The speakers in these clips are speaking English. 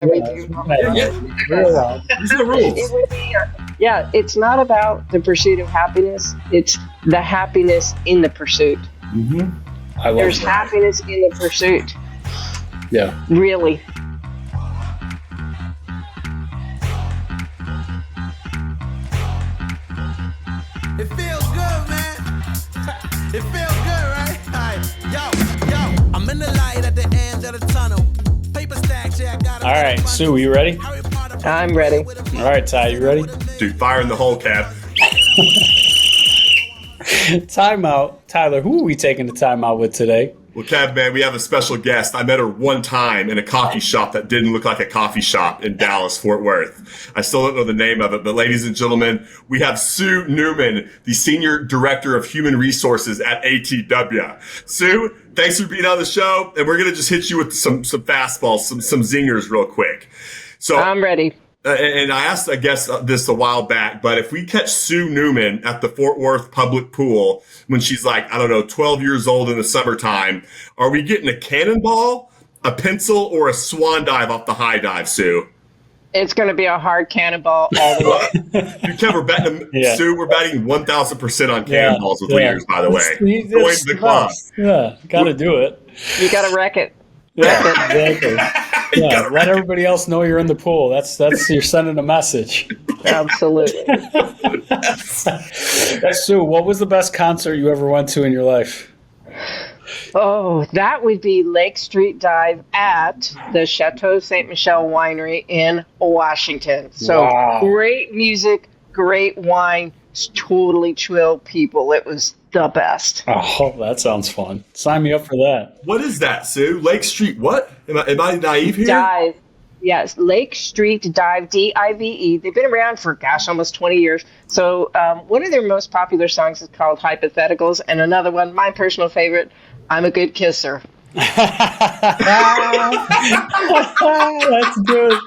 everything. These are the rules. It would be, it's not about the pursuit of happiness. It's the happiness in the pursuit. Mm-hmm. There's happiness in the pursuit. Yeah. Really. It feels good, man. It feels good, right? Yo, I'm in the light at the end of the tunnel. Paper stacks, yeah, I got it. All right, Sue, you ready? I'm ready. All right, Ty, you ready? Dude, fire in the hole, Cap. Timeout. Tyler, who are we taking the timeout with today? Well, Kev, man, we have a special guest. I met her one time in a coffee shop that didn't look like a coffee shop in Dallas, Fort Worth. I still don't know the name of it, but ladies and gentlemen, we have Sue Newman, the Senior Director of Human Resources at ATW. Sue, thanks for being on the show, and we're going to just hit you with some fastballs, some zingers real quick. So I'm ready. And I asked, I guess, this a while back, but if we catch Sue Newman at the Fort Worth public pool when she's like, I don't know, 12 years old in the summertime, are we getting a cannonball, a pencil, or a swan dive off the high dive, Sue? It's going to be a hard cannonball all the way. Kev, we're betting, Sue, we're betting 1,000% on cannonballs with leaders, by the way. Join the club. Yeah, got to do it. You got to wreck it. Yeah, exactly. Yeah, let everybody else know you're in the pool. That's you're sending a message. Absolutely. Sue, what was the best concert you ever went to in your life? Oh, that would be Lake Street Dive at the Chateau Ste. Michelle Winery in Washington. So Great music, great wine, totally chill people. It was the best. Oh, that sounds fun. Sign me up for that. What is that, Sue? Lake Street, what? Am I naive here? Dive. Yes, Lake Street Dive, D-I-V-E. They've been around for, almost 20 years. So one of their most popular songs is called Hypotheticals, and another one, my personal favorite, I'm a Good Kisser. That's good.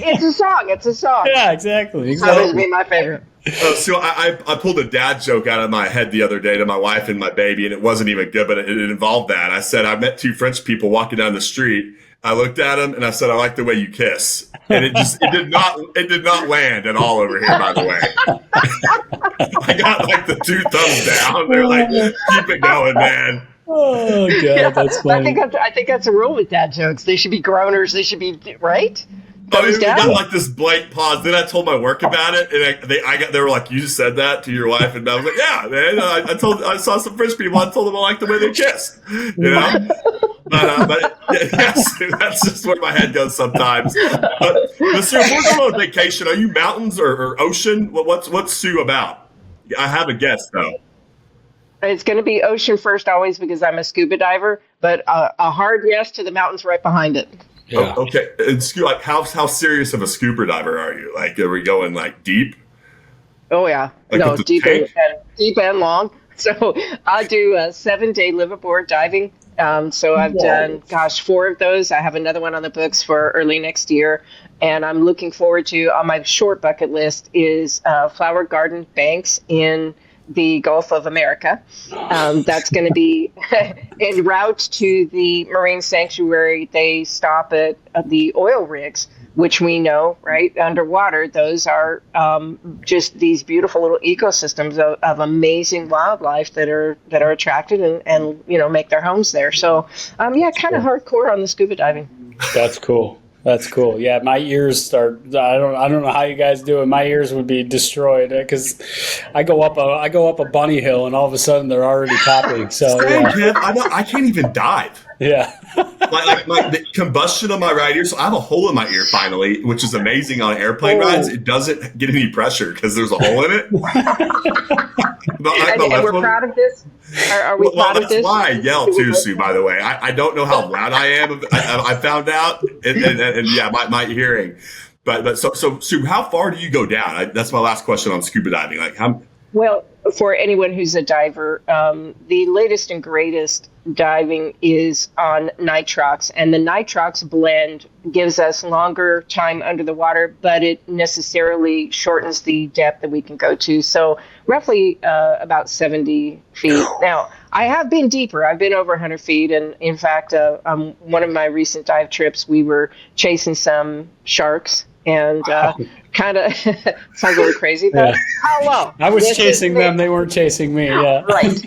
It's a song. Yeah, exactly. That would be my favorite. So I pulled a dad joke out of my head the other day to my wife and my baby, and it wasn't even good, but it involved that. I said, I met two French people walking down the street. I looked at them and I said, I like the way you kiss. And it did not land at all over here, by the way. I got like the 2 thumbs down. They're like, keep it going, man. Oh, God, that's funny. I think that's a rule with dad jokes. They should be groaners. They should be, right? We got like this blank pause. Then I told my work about it, and they were like, "You just said that to your wife," and I was like, "Yeah, man." I saw some French people. I told them I like the way they kiss, you know. But yes, that's just where my head goes sometimes. But Sue, if we're going on vacation, are you mountains or ocean? What's Sue about? I have a guess though. It's going to be ocean first always because I'm a scuba diver, but a hard yes to the mountains right behind it. Yeah. Oh, okay. And like, how serious of a scuba diver are you? Like, are we going like deep? Oh yeah, like no, deep and long. So I do a 7-day live aboard diving. So I've done, 4 of those. I have another one on the books for early next year, and I'm looking forward to. On my short bucket list is Flower Garden Banks in the Gulf of America. That's going to be en route to the marine sanctuary. They stop at the oil rigs, which we know, right, underwater. Those are just these beautiful little ecosystems of amazing wildlife that are attracted and make their homes there. So kind of hardcore on the scuba diving. That's cool. That's cool. Yeah, my ears start. I don't know how you guys do it. My ears would be destroyed because I go up a bunny hill and all of a sudden they're already popping. So Kid, I can't even dive. Yeah. like the combustion on my right ear. So I have a hole in my ear finally, which is amazing on airplane rides. It doesn't get any pressure because there's a hole in it. And we're proud of this. Are we proud of this? That's why I yell too, Sue, by the way. I don't know how loud I am. I found out, and yeah, my hearing. But so Sue, how far do you go down? That's my last question on scuba diving. Like how? Well, for anyone who's a diver, the latest and greatest diving is on nitrox, and the nitrox blend gives us longer time under the water, but it necessarily shortens the depth that we can go to. So roughly about 70 feet. Now, I have been deeper. I've been over 100 feet. And in fact, one of my recent dive trips, we were chasing some sharks and kind of sounds a little crazy, but how low? I was chasing them. They weren't chasing me. Yeah. Right.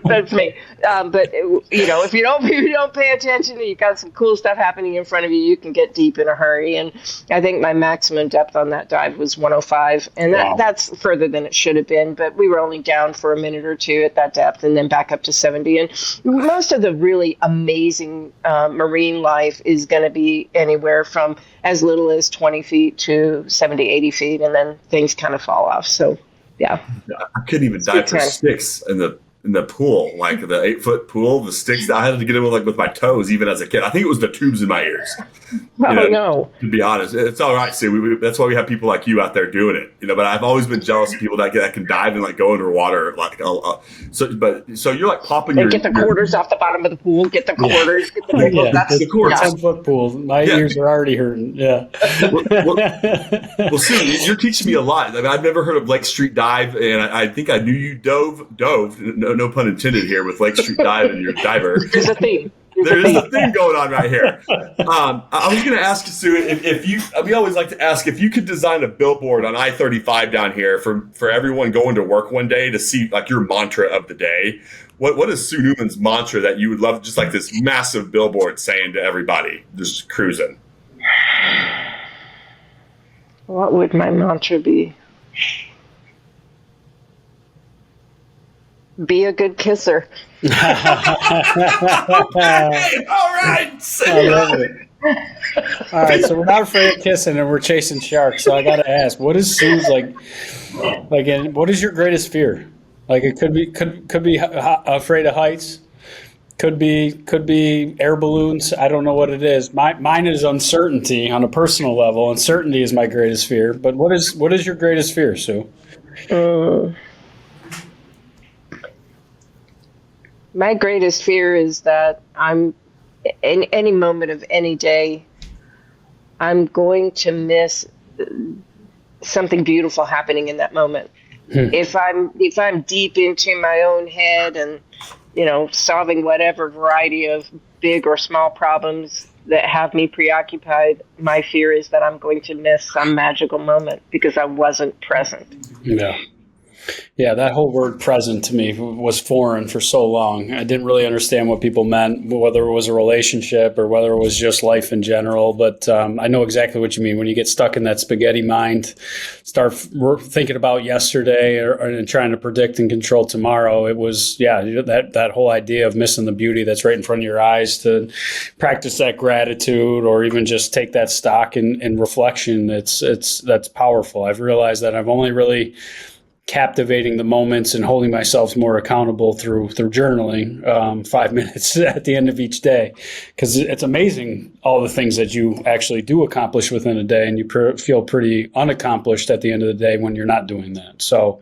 That's me. But if you don't pay attention, you got some cool stuff happening in front of you. You can get deep in a hurry. And I think my maximum depth on that dive was 105, and that's further than it should have been. But we were only down for a minute or two at that depth, and then back up to 70. And most of the really amazing marine life is going to be anywhere from as little as 20 feet to 70, 80 feet, and then things kind of fall off. So, yeah. I couldn't even dive for sticks in the pool, like the 8-foot pool. The sticks, I had to get in with my toes, even as a kid. I think it was the tubes in my ears. No. To be honest, it's all right. See, that's why we have people like you out there doing it. But I've always been jealous of people that can dive and like go underwater. So you're like popping and get the quarters off the bottom of the pool. Get the quarters. Get the that's the quarters. 10-foot pool. My ears are already hurting. Yeah. Well, Sue, you're teaching me a lot. I mean, I've never heard of Lake Street Dive, and I think I knew you dove. No pun intended here with Lake Street Dive and your diver. There's a theme. There is a thing going on right here. I was going to ask you, Sue, we always like to ask if you could design a billboard on I-35 down here for everyone going to work one day to see like your mantra of the day. What is Sue Newman's mantra that you would love, just like this massive billboard saying to everybody just cruising? What would my mantra be? Be a good kisser. All right. I love it. All right, so we're not afraid of kissing, and we're chasing sharks. So I got to ask, what is Sue's and what is your greatest fear? Like, it could be afraid of heights, could be air balloons. I don't know what it is. Mine is uncertainty on a personal level. Uncertainty is my greatest fear. But what is your greatest fear, Sue? My greatest fear is that I'm, in any moment of any day, I'm going to miss something beautiful happening in that moment. If I'm deep into my own head and, solving whatever variety of big or small problems that have me preoccupied, my fear is that I'm going to miss some magical moment because I wasn't present. Yeah. Yeah, that whole word present to me was foreign for so long. I didn't really understand what people meant, whether it was a relationship or whether it was just life in general. But I know exactly what you mean. When you get stuck in that spaghetti mind, start thinking about yesterday and trying to predict and control tomorrow. It was, that whole idea of missing the beauty that's right in front of your eyes, to practice that gratitude or even just take that stock in reflection. That's powerful. I've realized that I've only really captivating the moments and holding myself more accountable through journaling 5 minutes at the end of each day, because it's amazing all the things that you actually do accomplish within a day, and you feel pretty unaccomplished at the end of the day when you're not doing that. So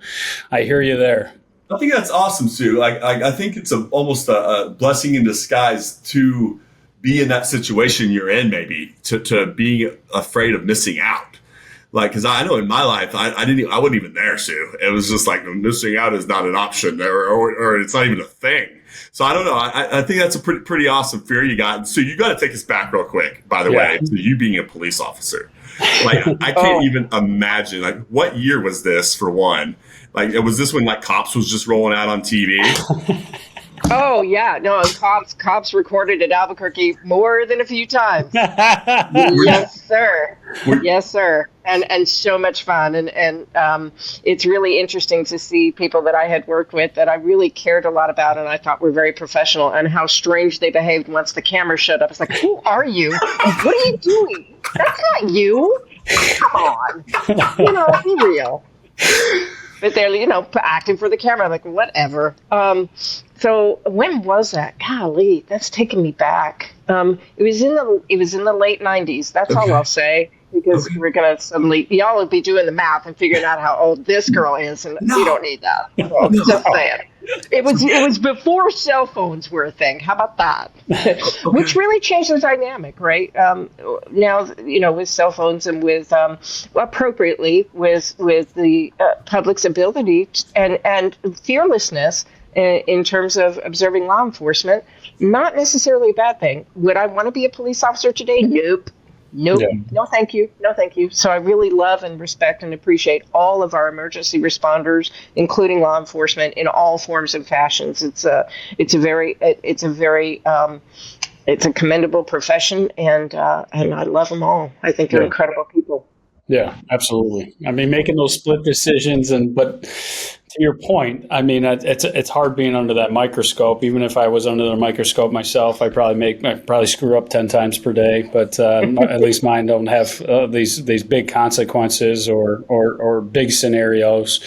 I hear you there. I think that's awesome, Sue. I think it's almost a blessing in disguise to be in that situation you're in, maybe to be afraid of missing out. Because I know in my life, I wasn't even there, Sue. It was just like missing out is not an option, or it's not even a thing. So I don't know. I think that's a pretty awesome fear you got. So you got to take us back real quick, by the way, to you being a police officer. I can't even imagine. What year was this, for one? Was this when Cops was just rolling out on TV? Oh, yeah. No, cops recorded at Albuquerque more than a few times. Yes, sir. Yes, sir. And so much fun. And it's really interesting to see people that I had worked with that I really cared a lot about and I thought were very professional, and how strange they behaved once the camera showed up. It's like, who are you? What are you doing? That's not you. Come on. Be real. But they're, acting for the camera. I'm like, whatever. So when was that? Golly, that's taking me back. It was in the late 90s. That's all I'll say, because we're gonna suddenly y'all will be doing the math and figuring out how old this girl is, and we don't need that. So, just saying. It was before cell phones were a thing. How about that? Which really changed the dynamic, right? Now, with cell phones and with appropriately with the public's ability and fearlessness in terms of observing law enforcement. Not necessarily a bad thing. Would I want to be a police officer today? Nope. Nope. Yeah. No, thank you. No, thank you. So I really love and respect and appreciate all of our emergency responders, including law enforcement, in all forms and fashions. It's a commendable profession, and I love them all. I think they're incredible people. Yeah, absolutely. I mean, making those split decisions, but to your point, I mean, it's hard being under that microscope. Even if I was under the microscope myself, I probably screw up 10 times per day. But at least mine don't have these big consequences or big scenarios.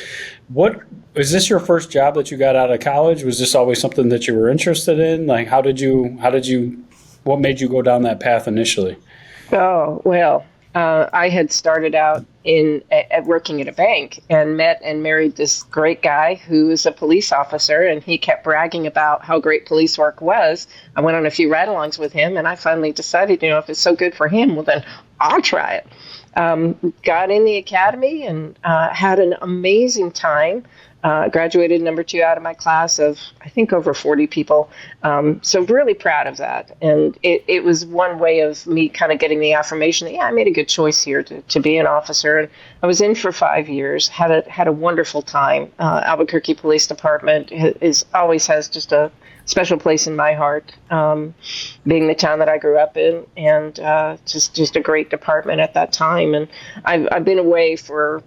What is this your first job that you got out of college? Was this always something that you were interested in? Like, what made you go down that path initially? Oh, well. I had started out at working at a bank and met and married this great guy who was a police officer, and he kept bragging about how great police work was. I went on a few ride-alongs with him, and I finally decided, if it's so good for him, well, then I'll try it. Got in the academy and had an amazing time. Graduated number 2 out of my class of, I think, over 40 people. So really proud of that. And it was one way of me kind of getting the affirmation that, I made a good choice here to be an officer. And I was in for 5 years, had a wonderful time. Albuquerque Police Department always has just a special place in my heart, being the town that I grew up in, and just a great department at that time. And I've been away for,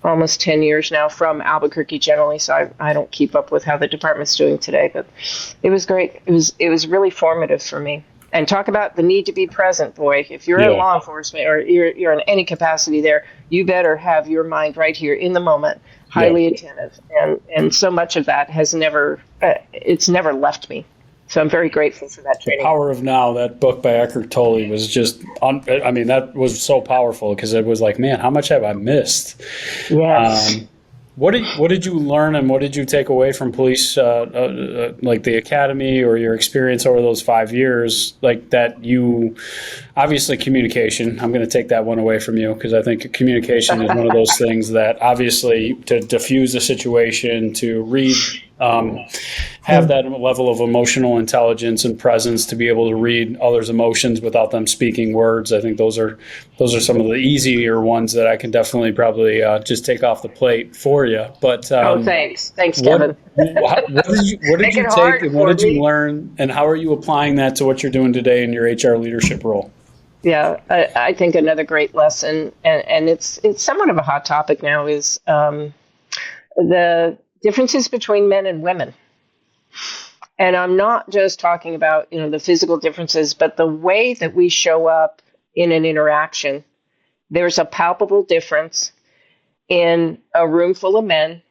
almost 10 years now from Albuquerque generally, so I don't keep up with how the department's doing today, but it was great. It was really formative for me. And talk about the need to be present, boy. If you're in law enforcement or you're in any capacity there, you better have your mind right here in the moment, highly attentive. And so much of that has never left me. So I'm very grateful for that training. The Power of Now, that book by Eckhart Tolle was just, that was so powerful because it was like, man, how much have I missed? Yes. What did you learn and what did you take away from police, like the academy or your experience over those 5 years? Like that obviously communication, I'm going to take that one away from you because I think communication is one of those things that obviously to diffuse a situation, to read, have that level of emotional intelligence and presence to be able to read others' emotions without them speaking words. I think those are some of the easier ones that I can definitely probably just take off the plate for you. But thanks, Kevin. What did you take and what did you learn, and how are you applying that to what you're doing today in your HR leadership role? Yeah, I think another great lesson, and it's somewhat of a hot topic now, is the differences between men and women. And I'm not just talking about, the physical differences, but the way that we show up in an interaction. There's a palpable difference in a room full of men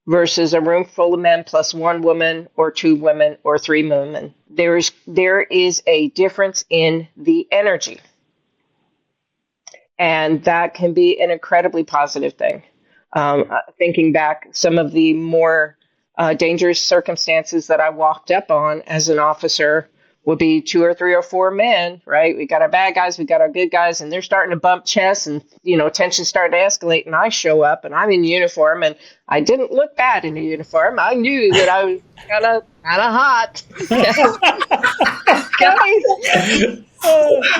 versus a room full of men plus one woman or 2 women or 3 women. There is a difference in the energy. And that can be an incredibly positive thing. Thinking back, some of the more dangerous circumstances that I walked up on as an officer would be 2 or 3 or 4 men, right? We got our bad guys, we got our good guys, and they're starting to bump chests and, tension started to escalate, and I show up and I'm in uniform, and I didn't look bad in a uniform. I knew that I was kind of hot. Guys,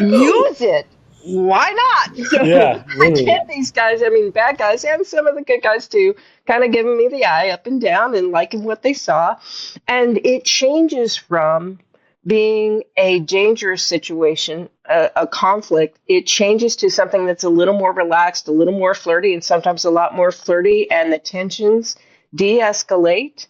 use it. Why not? So Yeah, really. I get these guys, bad guys and some of the good guys too, kind of giving me the eye up and down and liking what they saw. And it changes from being a dangerous situation, a conflict. It changes to something that's a little more relaxed, a little more flirty, and sometimes a lot more flirty, and the tensions de-escalate.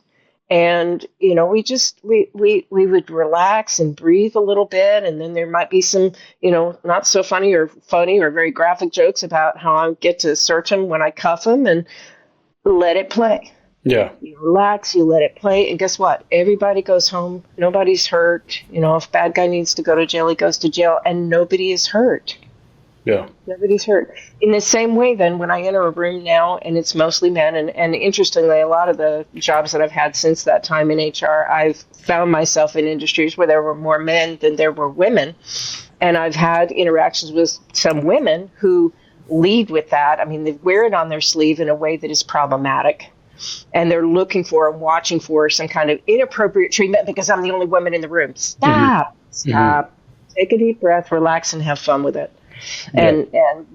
And, we would relax and breathe a little bit. And then there might be some, not so funny or very graphic jokes about how I get to search them when I cuff them, and let it play. Yeah. You relax, you let it play. And guess what? Everybody goes home. Nobody's hurt. If bad guy needs to go to jail, he goes to jail, and nobody is hurt. Yeah. Nobody's hurt. In the same way, then, when I enter a room now and it's mostly men, and interestingly, a lot of the jobs that I've had since that time in HR, I've found myself in industries where there were more men than there were women. And I've had interactions with some women who lead with that. They wear it on their sleeve in a way that is problematic. and they're looking for and watching for some kind of inappropriate treatment because I'm the only woman in the room. Stop. Take a deep breath, relax, and have fun with it. And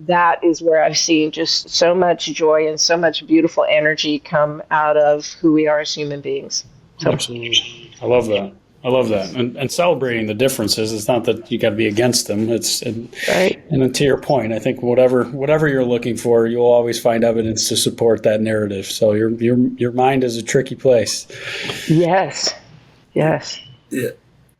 that is where I've seen just so much joy and so much beautiful energy come out of who we are as human beings. So. Absolutely. I love that. And celebrating the differences. It's not that you got to be against them. Right. And then to your point, I think whatever you're looking for, you'll always find evidence to support that narrative. So your mind is a tricky place. Yes. Yeah.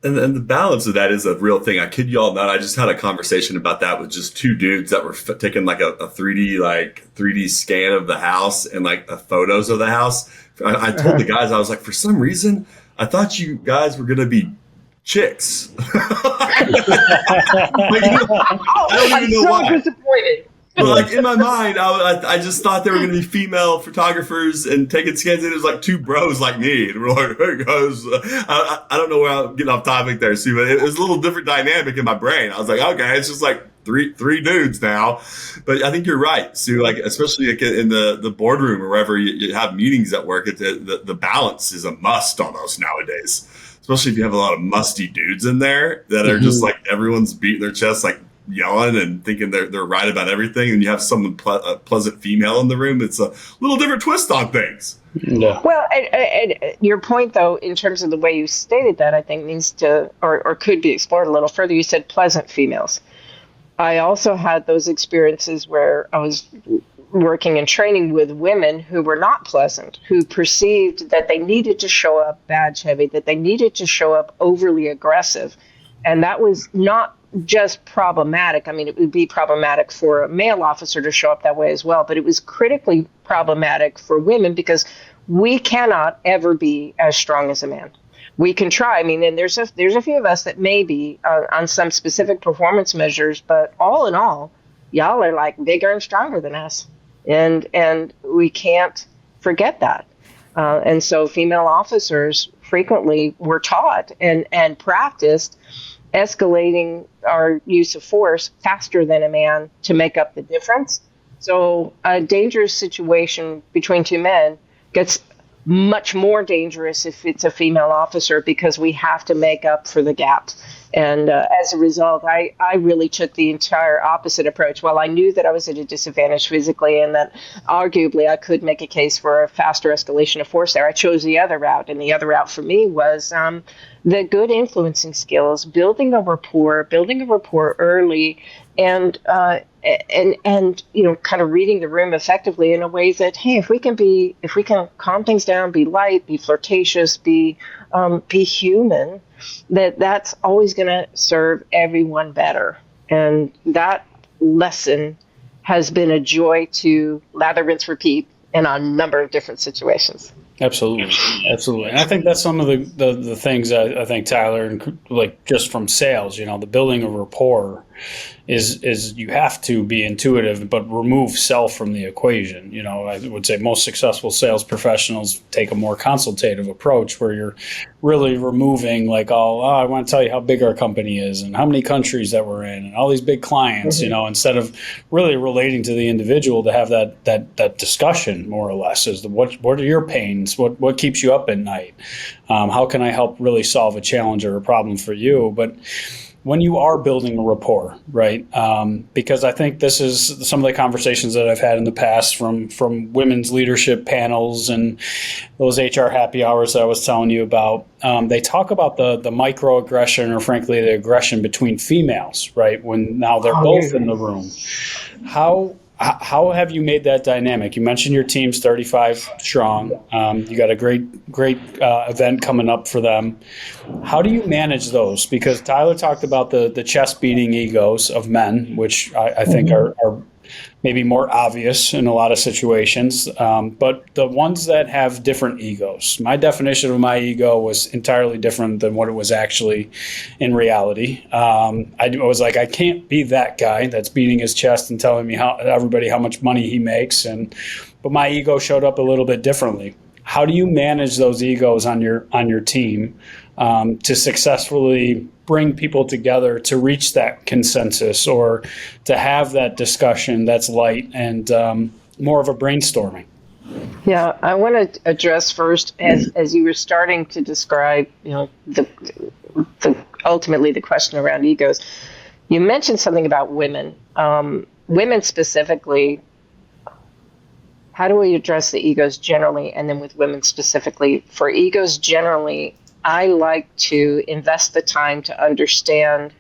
And the balance of that is a real thing. I kid you all not. I just had a conversation about that with just two dudes that were taking like a 3D scan of the house and like photos of the house. I told the guys, I was like, for some reason, I thought you guys were going to be chicks. I don't even know why. Disappointed. But like in my mind, I just thought they were going to be female photographers and taking scans. And it was like two bros like me. And we're like, hey guys, I don't know where I'm getting off topic there, Sue, but it was a little different dynamic in my brain. I was like, okay, it's just like three dudes now. But I think you're right, Sue, like especially like in the boardroom or wherever you have meetings at work, the balance is a must almost nowadays. Especially if you have a lot of musty dudes in there that are just like everyone's beating their chest, like yelling and thinking they're right about everything, and you have someone a pleasant female in the room. It's a little different twist on things. Yeah. Well, and your point though, in terms of the way you stated that, I think needs to or could be explored a little further. You said pleasant females. I also had those experiences where I was working and training with women who were not pleasant, who perceived that they needed to show up badge heavy, that they needed to show up overly aggressive, and that was not just problematic. I mean, it would be problematic for a male officer to show up that way as well, but it was critically problematic for women because we cannot ever be as strong as a man. We can try. I mean, and there's a few of us that may be on some specific performance measures, but all in all, y'all are like bigger and stronger than us, and we can't forget that. And so, female officers frequently were taught and practiced escalating our use of force faster than a man to make up the difference. So a dangerous situation between two men gets much more dangerous if it's a female officer because we have to make up for the gap. And as a result, I really took the entire opposite approach. While I knew that I was at a disadvantage physically and that arguably I could make a case for a faster escalation of force there, I chose the other route. And the other route for me was the good influencing skills, building a rapport early, and you know, kind of reading the room effectively in a way that, hey, if we can calm things down, be light, be flirtatious, be human, that's always going to serve everyone better. And that lesson has been a joy to lather, rinse, repeat in a number of different situations. Absolutely. And I think that's some of the things I think, Tyler, and like just from sales, you know, the building of rapport is you have to be intuitive, but remove self from the equation. You know, I would say most successful sales professionals take a more consultative approach where you're really removing like I want to tell you how big our company is and how many countries that we're in and all these big clients, you know, instead of really relating to the individual to have that discussion more or less as to what are your pains, what keeps you up at night, how can I help really solve a challenge or a problem for you. But when you are building a rapport, right? Because I think this is some of the conversations that I've had in the past from women's leadership panels and those HR happy hours that I was telling you about. They talk about the microaggression or frankly the aggression between females, right? When now they're both in the room. How have you made that dynamic? You mentioned your team's 35 strong. You got a great event coming up for them. How do you manage those? Because Tyler talked about the chest beating egos of men, which I think are maybe more obvious in a lot of situations, but the ones that have different egos. My definition of my ego was entirely different than what it was actually in reality. I was like, I can't be that guy that's beating his chest and telling me how much money he makes, but my ego showed up a little bit differently. How do you manage those egos on your team to successfully bring people together to reach that consensus or to have that discussion that's light and more of a brainstorming? Yeah, I want to address first, as you were starting to describe, the ultimately the question around egos. You mentioned something about women, women specifically. How do we address the egos generally, and then with women specifically? For egos generally, I like to invest the time to understand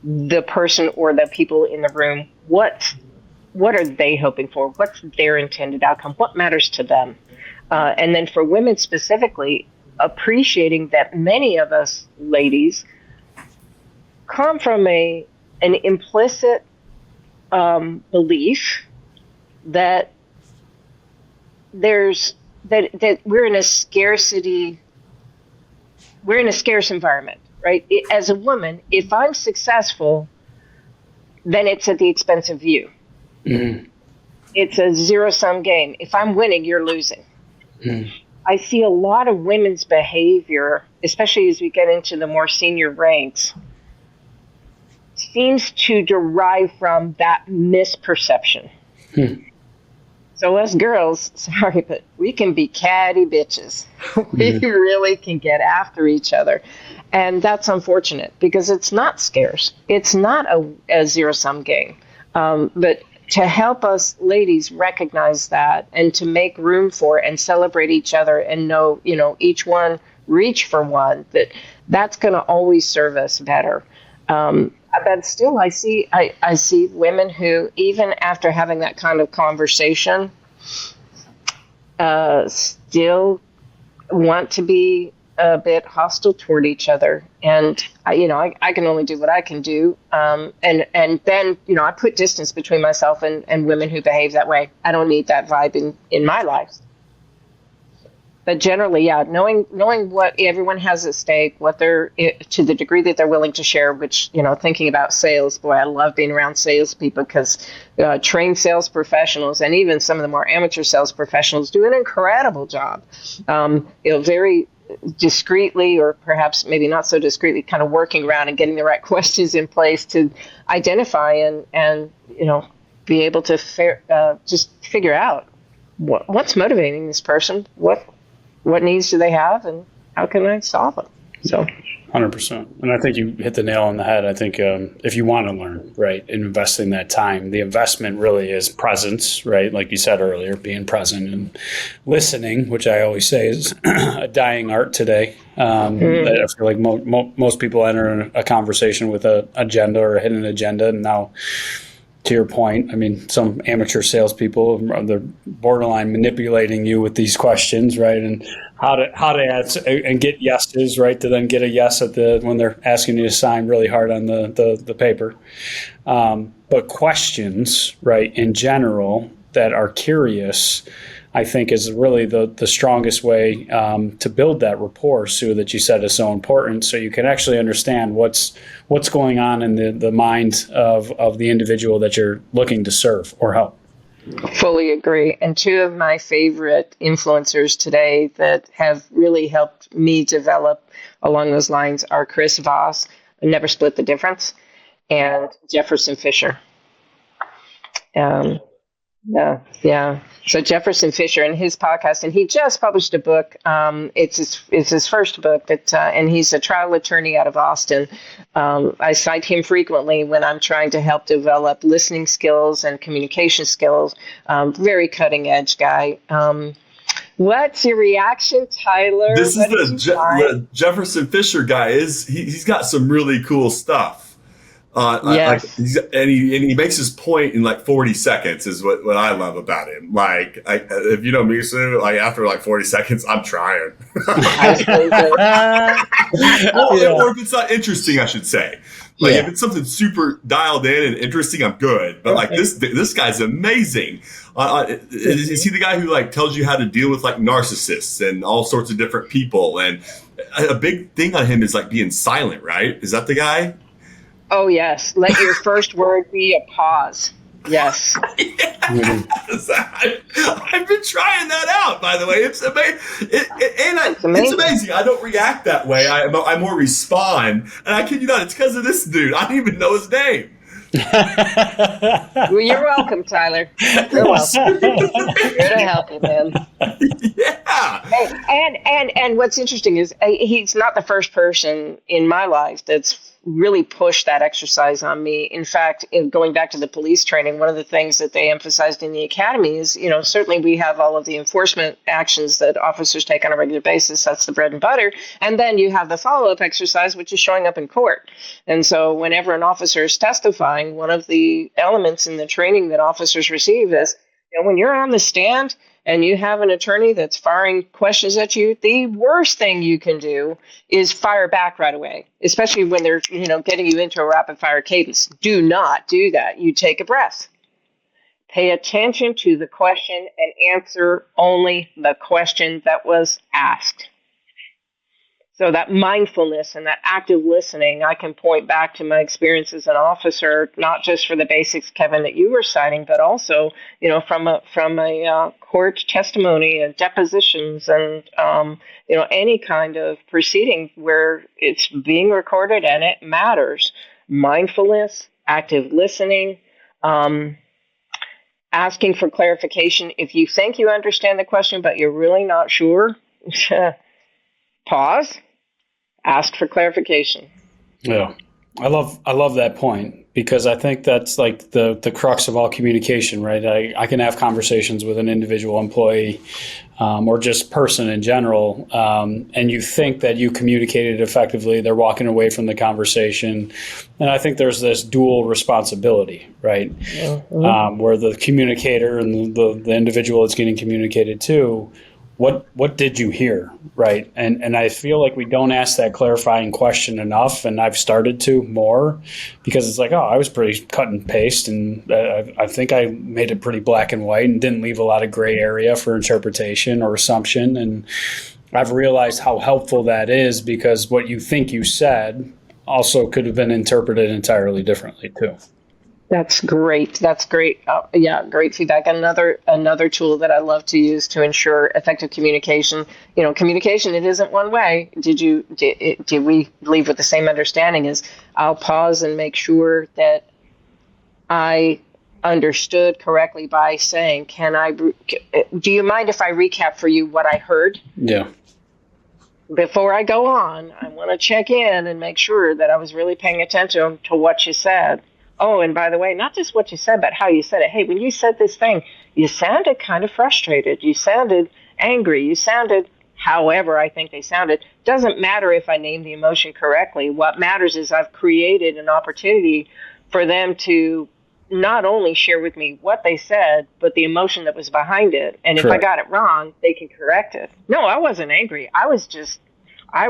the person or the people in the room. What are they hoping for? What's their intended outcome? What matters to them? And then for women specifically, appreciating that many of us ladies come from an implicit belief that that we're in a scarce environment, right? As a woman, if I'm successful, then it's at the expense of you. Mm-hmm. It's a zero-sum game. If I'm winning, you're losing. Mm-hmm. I see a lot of women's behavior, especially as we get into the more senior ranks, seems to derive from that misperception. Mm-hmm. So us girls, sorry, but we can be catty bitches. We really can get after each other. And that's unfortunate because it's not scarce. It's not a zero-sum game. But to help us ladies recognize that and to make room for and celebrate each other and know, each one reach for one, that's going to always serve us better. But still, I see women who, even after having that kind of conversation, still want to be a bit hostile toward each other. And I can only do what I can do. And then, I put distance between myself and women who behave that way. I don't need that vibe in my life. But generally, yeah, knowing what everyone has at stake, what they're, to the degree that they're willing to share, which, thinking about sales, boy, I love being around salespeople because trained sales professionals and even some of the more amateur sales professionals do an incredible job. Very discreetly, or perhaps maybe not so discreetly, kind of working around and getting the right questions in place to identify and be able to just figure out what's motivating this person, what needs do they have, and how can I solve them? So, 100%. And I think you hit the nail on the head. I think if you want to learn, right, investing that time, the investment really is presence, right? Like you said earlier, being present and listening, which I always say is a dying art today. I feel like most people enter a conversation with an agenda or a hidden agenda, and now, to your point, I mean, some amateur salespeople, they're borderline manipulating you with these questions, right? And how to answer and get yeses, right? To then get a yes when they're asking you to sign really hard on the paper. But questions, right, in general, that are curious, I think is really the strongest way to build that rapport, Sue, that you said is so important. So you can actually understand what's going on in the mind of the individual that you're looking to serve or help. Fully agree. And two of my favorite influencers today that have really helped me develop along those lines are Chris Voss, Never Split the Difference, and Jefferson Fisher. Yeah. So Jefferson Fisher and his podcast, and he just published a book. It's his first book, and he's a trial attorney out of Austin. I cite him frequently when I'm trying to help develop listening skills and communication skills. Very cutting edge guy. What's your reaction, Tyler? This is the Jefferson Fisher guy. He's got some really cool stuff. Yes. And he makes his point in like 40 seconds is what I love about him. Like, if you know me, Sue, like after like 40 seconds, I'm trying. Or if it's not interesting, I should say. Like if it's something super dialed in and interesting, I'm good. But like this guy's amazing. Is he the guy who like tells you how to deal with like narcissists and all sorts of different people? And a big thing on him is like being silent, right? Is that the guy? Oh, yes. Let your first word be a pause. Yes. Yes. I've been trying that out, by the way. It's amazing. It's amazing. I don't react that way. I more respond. And I kid you not, it's because of this dude. I don't even know his name. Well, you're welcome, Tyler. You're welcome. Here to help you, man. Yeah. And what's interesting is he's not the first person in my life that's really pushed that exercise on me. In fact, going back to the police training, one of the things that they emphasized in the academy is, certainly we have all of the enforcement actions that officers take on a regular basis. That's the bread and butter. And then you have the follow-up exercise, which is showing up in court. And so whenever an officer is testifying, one of the elements in the training that officers receive is, when you're on the stand and you have an attorney that's firing questions at you, the worst thing you can do is fire back right away, especially when they're, getting you into a rapid fire cadence. Do not do that. You take a breath. Pay attention to the question and answer only the question that was asked. So that mindfulness and that active listening, I can point back to my experience as an officer, not just for the basics, Kevin, that you were citing, but also, from a court testimony and depositions and, any kind of proceeding where it's being recorded and it matters. Mindfulness, active listening, asking for clarification. If you think you understand the question, but you're really not sure, pause, ask for clarification. Yeah. I love that point, because I think that's like the crux of all communication, right? I can have conversations with an individual employee or just person in general, and you think that you communicated effectively. They're walking away from the conversation. And I think there's this dual responsibility, right? Mm-hmm. Where the communicator and the individual that's getting communicated to, what did you hear, right? And I feel like we don't ask that clarifying question enough, and I've started to more, because it's like, I was pretty cut and paste, and I think I made it pretty black and white and didn't leave a lot of gray area for interpretation or assumption. And I've realized how helpful that is, because what you think you said also could have been interpreted entirely differently too. That's great. That's great. Great feedback. Another tool that I love to use to ensure effective communication. Communication, it isn't one way. Did we leave with the same understanding? Is I'll pause and make sure that I understood correctly by saying, do you mind if I recap for you what I heard? Yeah. Before I go on, I want to check in and make sure that I was really paying attention to what you said. Oh, and by the way, not just what you said, but how you said it. Hey, when you said this thing, you sounded kind of frustrated. You sounded angry. You sounded however I think they sounded. Doesn't matter if I named the emotion correctly. What matters is I've created an opportunity for them to not only share with me what they said, but the emotion that was behind it. And if Correct. I got it wrong, they can correct it. No, I wasn't angry. I was just, I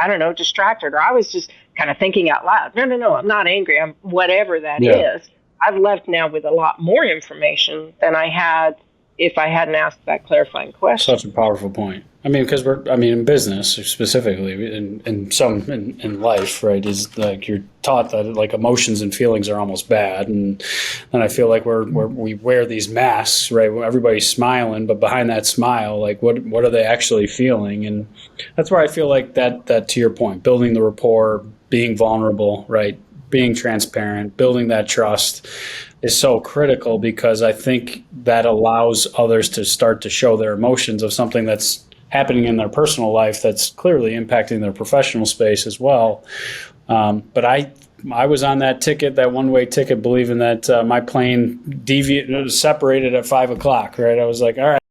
don't know, distracted, or I was just kind of thinking out loud. No, I'm not angry. I'm whatever that is. I've left now with a lot more information than I had if I hadn't asked that clarifying question. Such a powerful point. I mean, because in business specifically, in life, right, is like you're taught that like emotions and feelings are almost bad, and I feel like we wear these masks, right? Everybody's smiling, but behind that smile, like what are they actually feeling? And that's where I feel like that to your point, building the rapport, being vulnerable, right, being transparent, building that trust is so critical, because I think that allows others to start to show their emotions of something that's happening in their personal life that's clearly impacting their professional space as well. But I was on that one-way ticket, believing that my plane separated at 5 o'clock, right? I was like, all right.